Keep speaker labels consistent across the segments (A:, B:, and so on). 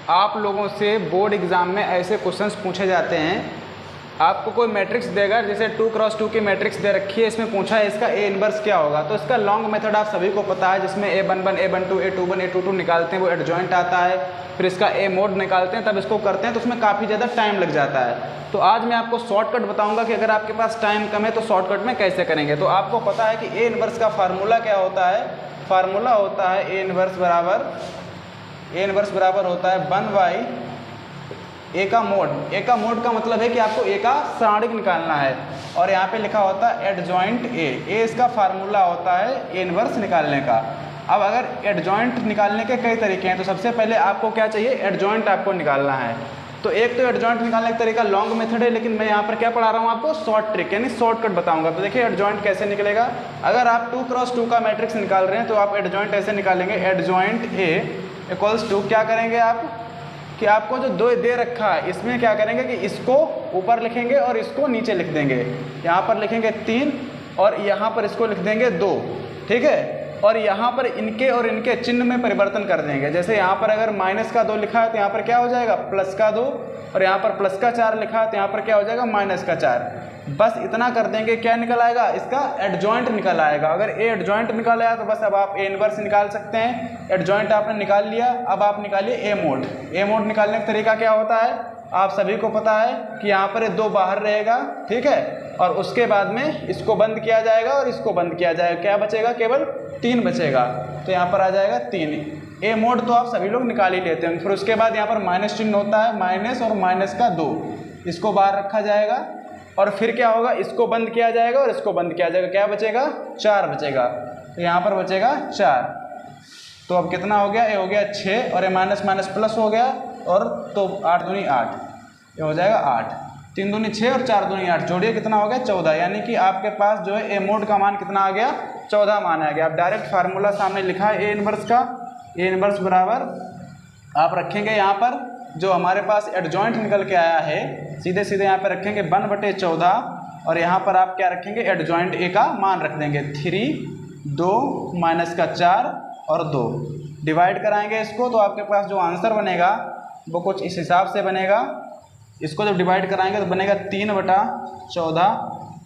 A: आप लोगों से बोर्ड एग्ज़ाम में ऐसे क्वेश्चंस पूछे जाते हैं। आपको कोई मैट्रिक्स देगा, जैसे 2x2 की मैट्रिक्स दे रखी है, इसमें पूछा है इसका ए इनवर्स क्या होगा। तो इसका लॉन्ग मेथड आप सभी को पता है, जिसमें a11 a12 a21 a22 निकालते हैं, वो एडजॉइंट आता है। फिर इसका ए मोड निकालते हैं, तब इसको करते हैं, तो उसमें काफ़ी ज़्यादा टाइम लग जाता है। तो आज मैं आपको शॉर्टकट बताऊंगा कि अगर आपके पास टाइम कम है तो शॉर्टकट में कैसे करेंगे। तो आपको पता है कि ए इनवर्स का फार्मूला क्या होता है। फार्मूला होता है ए इनवर्स बराबर होता है 1/, ए का मोड। ए का मोड का मतलब है कि आपको ए का सारणिक निकालना है, और यहाँ पे लिखा होता है एडजॉइंट ए। इसका फार्मूला होता है ए इनवर्स निकालने का। अब अगर एडजॉइंट निकालने के कई तरीके हैं, तो सबसे पहले आपको क्या चाहिए, एडजॉइंट आपको निकालना है। तो एक तो एडजॉइंट निकालने का तरीका लॉन्ग मेथड है, लेकिन मैं यहाँ पर क्या पढ़ा रहा हूँ आपको, शॉर्ट ट्रिक यानी शॉर्टकट बताऊंगा। तो देखिए एडजॉइंट कैसे निकलेगा। अगर आप 2x2 का मैट्रिक्स निकाल रहे हैं तो आप एडजॉइंट ऐसे निकालेंगे, एडजॉइंट ए इक्वल्स टू, क्या करेंगे आप कि आपको जो दो दे रखा है इसमें क्या करेंगे कि इसको ऊपर लिखेंगे और इसको नीचे लिख देंगे। यहाँ पर लिखेंगे 3 और यहाँ पर इसको लिख देंगे 2, ठीक है। और यहाँ पर इनके और इनके चिन्ह में परिवर्तन कर देंगे। जैसे यहाँ पर अगर -2 लिखा है तो यहाँ पर क्या हो जाएगा, +2, और यहाँ पर +4 लिखा है तो यहाँ पर क्या हो जाएगा, -4। बस इतना कर देंगे, क्या निकल आएगा, इसका एडजॉइंट निकल आएगा। अगर ए एडजॉइंट निकल आया तो बस अब आप ए इनवर्स निकाल सकते हैं। एडजॉइंट आपने निकाल लिया, अब आप निकालिए ए मोड। ए मोड निकालने का तरीका क्या होता है, आप सभी को पता है कि यहाँ पर 2 बाहर रहेगा, ठीक है, और उसके बाद में इसको बंद किया जाएगा और इसको बंद किया जाएगा। क्या बचेगा, केवल 3 बचेगा। तो यहाँ पर आ जाएगा 3। ए मोड तो आप सभी लोग निकाल ही लेते हैं। फिर उसके बाद यहाँ पर माइनस चिन्ह होता है, माइनस और -2, इसको बाहर रखा जाएगा और फिर क्या होगा, इसको बंद किया जाएगा और इसको बंद किया जाएगा। क्या बचेगा, 4 बचेगा। तो यहाँ पर बचेगा 4। तो अब कितना हो गया, ये हो गया 6 और ये माइनस माइनस प्लस हो गया, और तो 8 दूनी 8, ये हो जाएगा 8। 3 दूनी 6 और 4 दूनी 8, जोड़िए कितना हो गया, 14। यानी कि आपके पास जो है ए मोड का मान कितना आ गया, 14 मान आ गया। अब डायरेक्ट फार्मूला सामने लिखा है ए इनवर्स का। ए इनवर्स बराबर आप रखेंगे यहाँ पर जो हमारे पास एडजॉइंट निकल के आया है, सीधे सीधे यहाँ पे रखेंगे 1/14, और यहाँ पर आप क्या रखेंगे, एडजॉइंट ए का मान रख देंगे 3, 2 -4 और 2। डिवाइड कराएंगे इसको तो आपके पास जो आंसर बनेगा वो कुछ इस हिसाब से बनेगा। इसको जब डिवाइड कराएंगे तो बनेगा 3/14,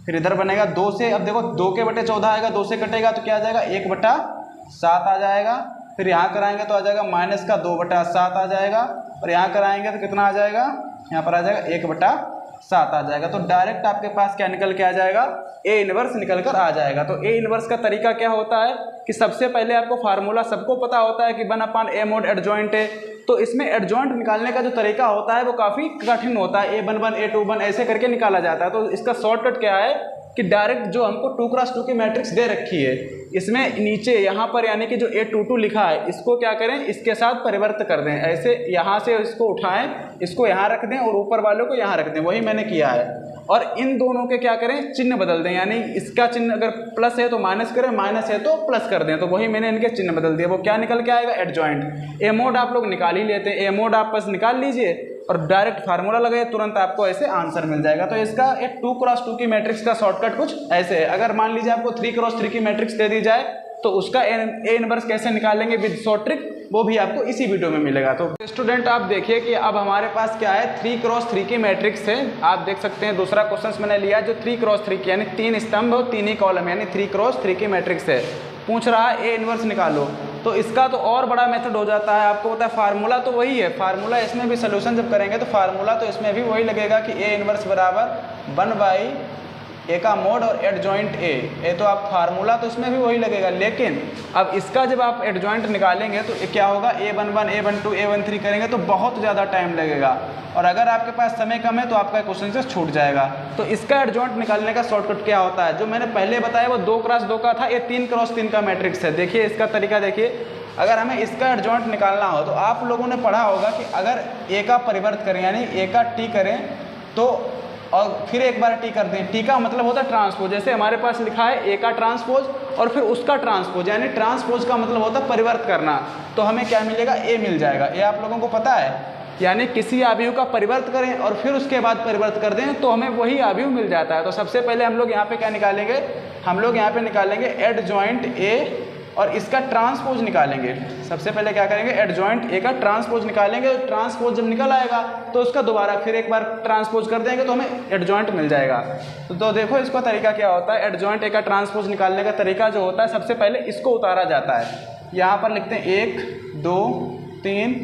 A: फिर इधर बनेगा 2 से, अब देखो 2/14 आएगा, 2 से कटेगा तो क्या आ जाएगा, 1/7 आ जाएगा। फिर यहाँ कराएंगे तो आ जाएगा -2/7 आ जाएगा, और यहाँ कराएंगे तो कितना आ जाएगा, यहाँ पर आ जाएगा 1/7 आ जाएगा। तो डायरेक्ट आपके पास क्या निकल के आ जाएगा, ए इनवर्स निकल कर आ जाएगा। तो ए इनवर्स का तरीका क्या होता है कि सबसे पहले आपको फार्मूला सबको पता होता है कि 1/a मोड एडजॉइंट है। तो इसमें एडजॉइंट निकालने का जो तरीका होता है वो काफ़ी कठिन होता है, a11 a21 ऐसे करके निकाला जाता है। तो इसका शॉर्टकट क्या है कि डायरेक्ट जो हमको 2x2 की मैट्रिक्स दे रखी है, इसमें नीचे यहाँ पर यानी कि जो a22 लिखा है, इसको क्या करें, इसके साथ परिवर्तित कर दें। ऐसे यहाँ से इसको उठाएं, इसको यहाँ रख दें और ऊपर वालों को यहाँ रख दें, वही मैंने किया है। और इन दोनों के क्या करें, चिन्ह बदल दें। यानी इसका चिन्ह अगर प्लस है तो माइनस करें, माइनस है तो प्लस कर दें। तो वही मैंने इनके चिन्ह बदल दिए। वो क्या निकल के आएगा, एडजॉइंट। ए मोड आप लोग निकाल ही लेते हैं, ए मोड आप बस निकाल लीजिए और डायरेक्ट फार्मूला लगाइए, तुरंत आपको ऐसे आंसर मिल जाएगा। तो इसका एक 2x2 की मैट्रिक्स का शॉर्टकट कुछ ऐसे है। अगर मान लीजिए आपको 3x3 की मैट्रिक्स दे दी जाए तो उसका ए इनवर्स कैसे निकालेंगे विद शॉर्ट ट्रिक, वो भी आपको इसी वीडियो में मिलेगा। तो स्टूडेंट आप देखिए कि अब हमारे पास क्या है, 3x3 की मैट्रिक्स है। आप देख सकते हैं दूसरा क्वेश्चन मैंने लिया जो 3x3 की यानी 3 स्तंभ और 3 ही कॉलम यानी 3x3 की मैट्रिक्स है। पूछ रहा है ए इनवर्स निकालो, तो इसका तो और बड़ा मेथड हो जाता है। आपको पता है फार्मूला तो वही है, फार्मूला इसमें भी सोल्यूशन जब करेंगे तो फार्मूला तो इसमें भी वही लगेगा कि ए इनवर्स बराबर 1/a का मोड और एडजॉइंट ए। तो आप फार्मूला तो इसमें भी वही लगेगा, लेकिन अब इसका जब आप एडजॉइंट निकालेंगे तो क्या होगा, a11 a12 a13 करेंगे तो बहुत ज़्यादा टाइम लगेगा, और अगर आपके पास समय कम है तो आपका क्वेश्चन से छूट जाएगा। तो इसका एडजॉइंट निकालने का शॉर्टकट क्या होता है, जो मैंने पहले बताया वो 2x2 का था, ये 3x3 का मैट्रिक्स है। देखिए इसका तरीका देखिए, अगर हमें इसका एडजॉइंट निकालना हो तो आप लोगों ने पढ़ा होगा कि अगर ए का परिवर्त करें यानी ए का टी करें तो और फिर एक बार टी कर दें, टी का मतलब होता है ट्रांसपोज। जैसे हमारे पास लिखा है ए का ट्रांसपोज और फिर उसका ट्रांसपोज, यानी ट्रांसपोज का मतलब होता है परिवर्त करना। तो हमें क्या मिलेगा, ए मिल जाएगा। ये आप लोगों को पता है, यानी किसी अवयव का परिवर्त करें और फिर उसके बाद परिवर्त कर दें तो हमें वही अवयव मिल जाता है। तो सबसे पहले हम लोग यहाँ पे क्या निकालेंगे, हम लोग यहाँ पे निकालेंगे एडजॉइंट ए और इसका ट्रांसपोज निकालेंगे। सबसे पहले क्या करेंगे, एडजॉइंट ए का ट्रांसपोज निकालेंगे। और ट्रांसपोज जब निकल आएगा तो उसका दोबारा फिर एक बार ट्रांसपोज कर देंगे तो हमें एडजॉइंट मिल जाएगा। तो देखो इसका तरीका क्या होता है। एडजॉइंट ए का ट्रांसपोज निकालने का तरीका जो होता है, सबसे पहले इसको उतारा जाता है। यहाँ पर लिखते हैं 1 2 3,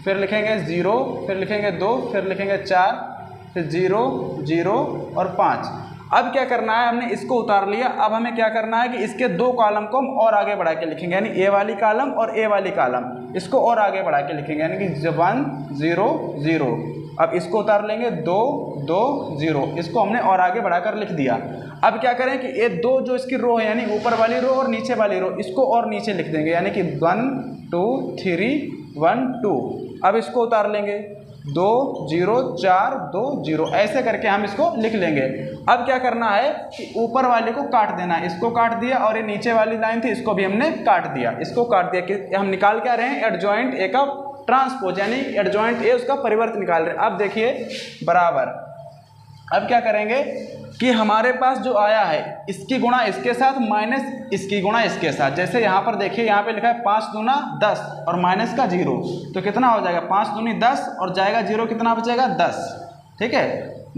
A: फिर लिखेंगे 0, फिर लिखेंगे 2, फिर लिखेंगे 4, फिर 0 0 और 5। अब क्या करना है, हमने इसको उतार लिया। अब हमें क्या करना है कि इसके 2 कॉलम को हम और आगे बढ़ा के लिखेंगे, यानी ए वाली कॉलम और ए वाली कॉलम, इसको और आगे बढ़ा के लिखेंगे, यानी कि 1 0 0। अब इसको उतार लेंगे 2 2 0, इसको हमने और आगे बढ़ाकर लिख दिया। अब क्या करें कि ये 2 जो इसकी रो है, यानी ऊपर वाली रो और नीचे वाली रो, इसको और नीचे लिख देंगे, यानी कि 1 2 3 1 2। अब इसको उतार लेंगे 2 0 4 2 0, ऐसे करके हम इसको लिख लेंगे। अब क्या करना है कि ऊपर वाले को काट देना है, इसको काट दिया, और ये नीचे वाली लाइन थी इसको भी हमने काट दिया। इसको काट दिया कि हम निकाल क्या रहे हैं, एडजॉइंट ए का ट्रांसपोज, यानी एडजॉइंट ए उसका परिवर्त निकाल रहे हैं। अब देखिए बराबर, अब क्या करेंगे कि हमारे पास जो आया है इसकी गुणा इसके साथ माइनस इसकी गुणा इसके साथ। जैसे यहाँ पर देखिए, यहाँ पे लिखा है 5 दूना 10 और माइनस का 0, तो कितना हो जाएगा 5 दूनी 10 और जाएगा 0, कितना बचेगा 10। ठीक है,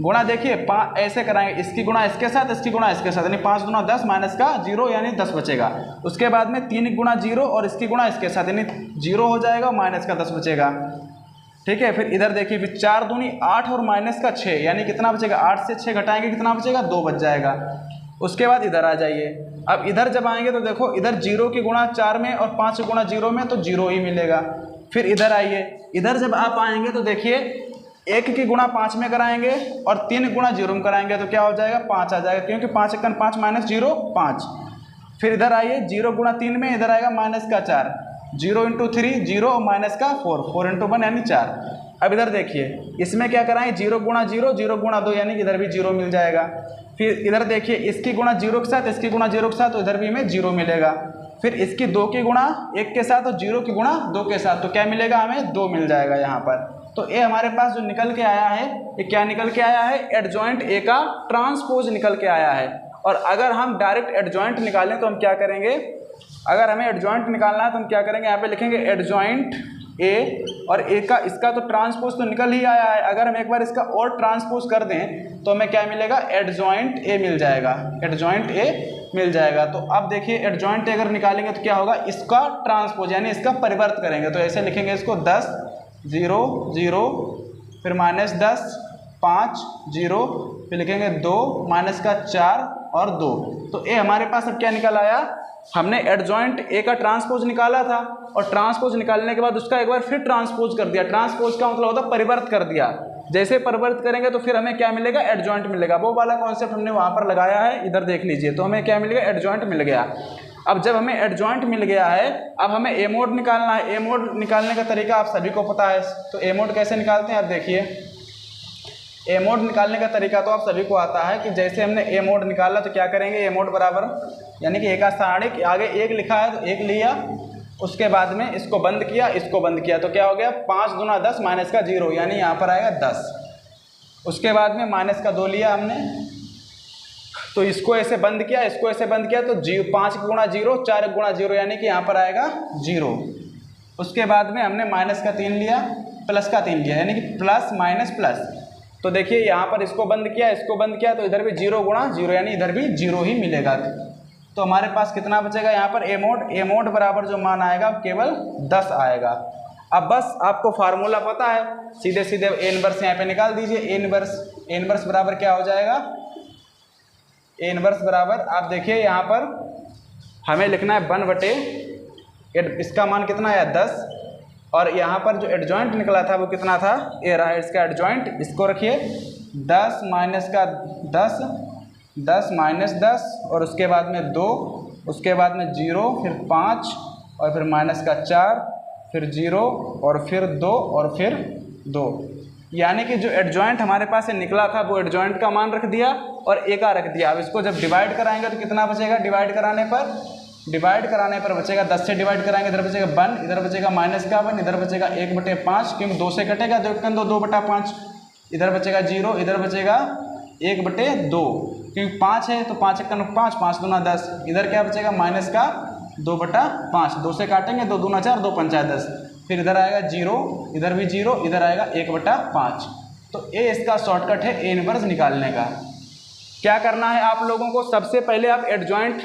A: गुणा देखिए ऐसे कराएंगे, इसकी गुणा इसके साथ, इसकी गुणा इसके साथ, यानी 5 दूना 10 माइनस का 0 यानी 10 बचेगा। उसके बाद में 3 गुणा 0 और इसकी गुणा इसके साथ, यानी 0 हो जाएगा, माइनस का 10 बचेगा। ठीक है, फिर इधर देखिए, फिर 4 दूनी 8 और माइनस का 6, यानी कितना बचेगा, 8 से 6 घटाएंगे कितना बचेगा, 2 बच जाएगा। उसके बाद इधर आ जाइए। अब इधर जब आएंगे तो देखो, इधर 0 की गुणा 4 में और 5 की गुणा 0 में, तो 0 ही मिलेगा। फिर इधर आइए, इधर जब आप आएंगे तो देखिए 1 की गुणा 5 में कराएंगे और 3 गुणा 0 में कराएंगे तो क्या हो जाएगा, 5 आ जाएगा, क्योंकि 5 1 5 माइनस 0 5। फिर इधर आइए, 0 गुणा 3 में, इधर आएगा माइनस का 4, 0 इंटू 3 0 और माइनस का 4, 4 इंटू 1 यानी 4। अब इधर देखिए, इसमें क्या कराएं, 0 गुणा 0 0 गुणा 2, यानी कि इधर भी 0 मिल जाएगा। फिर इधर देखिए, इसकी गुणा 0 के साथ, इसकी गुणा 0 के साथ, तो इधर भी हमें 0 मिलेगा। फिर इसकी 2 की गुणा 1 के साथ और 0 की गुणा 2 के साथ, तो क्या मिलेगा, हमें 2 मिल जाएगा यहाँ पर। तो ये हमारे पास जो निकल के आया है, ये क्या निकल के आया है, एडजॉइंट ए का ट्रांसपोज निकल के आया है। और अगर हम डायरेक्ट एडजॉइंट निकालें तो हम क्या करेंगे, अगर हमें एडजॉइंट निकालना है तो हम क्या करेंगे, यहाँ पे लिखेंगे एडजॉइंट ए, और ए का इसका तो ट्रांसपोज तो निकल ही आया है। अगर हम एक बार इसका और ट्रांसपोज कर दें तो हमें क्या मिलेगा, एडजॉइंट ए मिल जाएगा, एडजॉइंट ए मिल जाएगा। तो अब देखिए, एडजॉइंट ए अगर निकालेंगे तो क्या होगा, इसका ट्रांसपोज यानी इसका परिवर्त करेंगे। तो ऐसे लिखेंगे इसको 10 0 0, फिर माइनस 10 5 0, फिर लिखेंगे 2 माइनस का 4 और 2। तो ए हमारे पास अब क्या निकल आया, हमने एडजॉइंट ए का ट्रांसपोज निकाला था, और ट्रांसपोज निकालने के बाद उसका एक बार फिर ट्रांसपोज कर दिया। ट्रांसपोज का मतलब होता है परिवर्त कर दिया। जैसे परिवर्त करेंगे तो फिर हमें क्या मिलेगा, एडजॉइंट मिलेगा। वो वाला कॉन्सेप्ट हमने वहाँ पर लगाया है, इधर देख लीजिए। तो हमें क्या मिलेगा, एडजॉइंट मिल गया। अब जब हमें एडजॉइंट मिल गया है, अब हमें ए मोड निकालना है। ए मोड निकालने का तरीका आप सभी को पता है। तो ए मोड कैसे निकालते हैं, आप देखिए, ए मोड निकालने का तरीका तो आप सभी को आता है कि जैसे हमने ए मोड निकाला तो क्या करेंगे, ए मोड बराबर, यानी कि ए का स्थानिक आगे 1 लिखा है तो 1 लिया, उसके बाद में इसको बंद किया, इसको बंद किया, तो क्या हो गया, 5 दूना 10 माइनस का 0, यानी यहाँ पर आएगा 10। उसके बाद में माइनस का 2 लिया हमने, तो इसको ऐसे बंद किया, इसको ऐसे बंद किया, तो 5 गुणा 0 4 गुणा 0, यानी कि यहाँ पर आएगा 0। उसके बाद में हमने माइनस का 3 लिया, प्लस का 3 लिया, यानी कि प्लस माइनस प्लस। तो देखिए यहाँ पर इसको बंद किया, इसको बंद किया, तो इधर भी 0 गुणा 0, यानी इधर भी 0 ही मिलेगा। तो हमारे पास कितना बचेगा यहाँ पर, ए मोड बराबर जो मान आएगा केवल 10 आएगा। अब बस आपको फार्मूला पता है, सीधे सीधे ए इनवर्स यहाँ पे निकाल दीजिए। ए इनवर्स बराबर क्या हो जाएगा, ए इनवर्स बराबर, आप देखिए यहाँ पर हमें लिखना है 1/, इसका मान कितना आया 10, और यहाँ पर जो एडजॉइंट निकला था वो कितना था, ए रहा है इसका एडजॉइंट। इसको रखिए 10 माइनस का 10, 10 माइनस 10, और उसके बाद में 2, उसके बाद में 0, फिर 5, और फिर माइनस का 4, फिर 0, और फिर 2, और फिर 2। यानी कि जो एडजॉइंट हमारे पास से निकला था वो एडजॉइंट का मान रख दिया और ए का रख दिया। अब इसको जब डिवाइड कराएंगे तो कितना बचेगा, डिवाइड कराने पर बचेगा 10 से डिवाइड कराएंगे, इधर बचेगा 1, इधर बचेगा माइनस का 1, इधर बचेगा 1/5, क्योंकि 2 से कटेगा, 2/5, इधर बचेगा 0, इधर बचेगा 1/2, क्योंकि 5 है तो 5 1 5, 5 दूना 10, इधर क्या बचेगा माइनस का 2/5, 2 से काटेंगे 2 दूना 4, 2 पंचा 10, फिर इधर आएगा 0, इधर भी 0, इधर आएगा 1/5। तो ए इसका शॉर्टकट है ए इनवर्स निकालने का। क्या करना है आप लोगों को, सबसे पहले आप एडजॉइंट,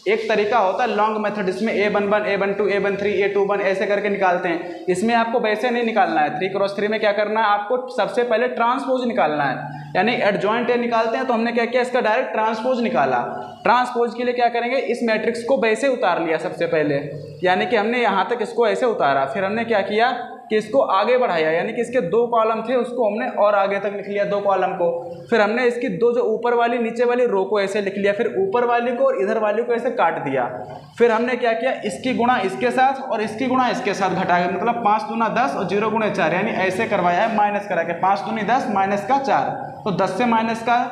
A: एक तरीका होता है लॉन्ग मेथड, इसमें A11, A12, A13, A21 ऐसे करके निकालते हैं। इसमें आपको वैसे नहीं निकालना है। 3x3 में क्या करना है, आपको सबसे पहले ट्रांसपोज निकालना है। यानी एडजॉइंट ए निकालते हैं तो हमने क्या किया, इसका डायरेक्ट ट्रांसपोज निकाला। ट्रांसपोज के लिए क्या करेंगे, इस मैट्रिक्स को वैसे उतार लिया सबसे पहले, यानी कि हमने यहाँ तक इसको ऐसे उतारा। फिर हमने क्या किया कि इसको आगे बढ़ाया, यानी कि इसके 2 कॉलम थे उसको हमने और आगे तक लिख लिया 2 कॉलम को। फिर हमने इसकी 2 जो ऊपर वाली नीचे वाली रो को ऐसे लिख लिया, फिर ऊपर वाली को और इधर वाली को ऐसे काट दिया। फिर हमने क्या किया, इसकी गुणा इसके साथ और इसकी गुणा इसके साथ घटा के, मतलब 5 दूना 10 और 0 गुणे 4, यानी ऐसे करवाया है माइनस करा के। 5 दूनी 10 माइनस का 4, तो 10 से माइनस का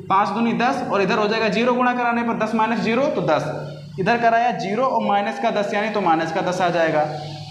A: 5 दूनी 10 और इधर हो जाएगा 0 गुणा कराने पर 10 माइनस 0 तो 10, इधर कराया 0 और माइनस का 10 यानी तो माइनस का 10 आ जाएगा।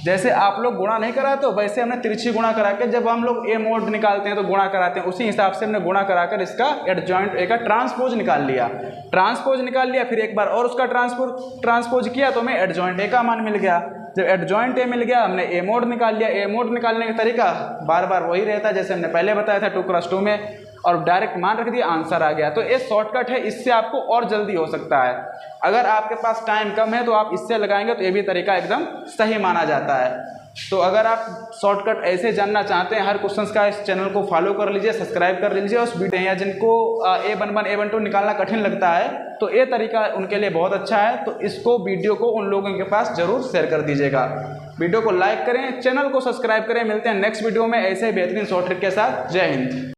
A: जैसे आप लोग गुणा नहीं कराते हो वैसे हमने तिरछी गुणा करा के, जब हम लोग ए मोड निकालते हैं तो गुणा कराते हैं, उसी हिसाब से हमने गुणा कराकर इसका एडजॉइंट ए का ट्रांसपोज निकाल लिया। ट्रांसपोज निकाल लिया, फिर एक बार और उसका ट्रांसपोज किया तो हमें एडजॉइंट ए का मान मिल गया। जब एडजॉइंट ए मिल गया हमने ए मोड निकाल लिया। ए मोड निकालने का तरीका बार बार वही रहता है जैसे हमने पहले बताया था 2x2 में, और डायरेक्ट मान रख दिया, आंसर आ गया। तो ये शॉर्टकट है, इससे आपको और जल्दी हो सकता है। अगर आपके पास टाइम कम है तो आप इससे लगाएंगे तो ये भी तरीका एकदम सही माना जाता है। तो अगर आप शॉर्टकट ऐसे जानना चाहते हैं हर क्वेश्चंस का, इस चैनल को फॉलो कर लीजिए, सब्सक्राइब कर लीजिए। उस वीडियो या जिनको A11, A12 निकालना कठिन लगता है तो ये तरीका उनके लिए बहुत अच्छा है। तो इसको वीडियो को उन लोगों के पास जरूर शेयर कर दीजिएगा। वीडियो को लाइक करें, चैनल को सब्सक्राइब करें। मिलते हैं नेक्स्ट वीडियो में ऐसे बेहतरीन शॉर्ट ट्रिक के साथ। जय हिंद।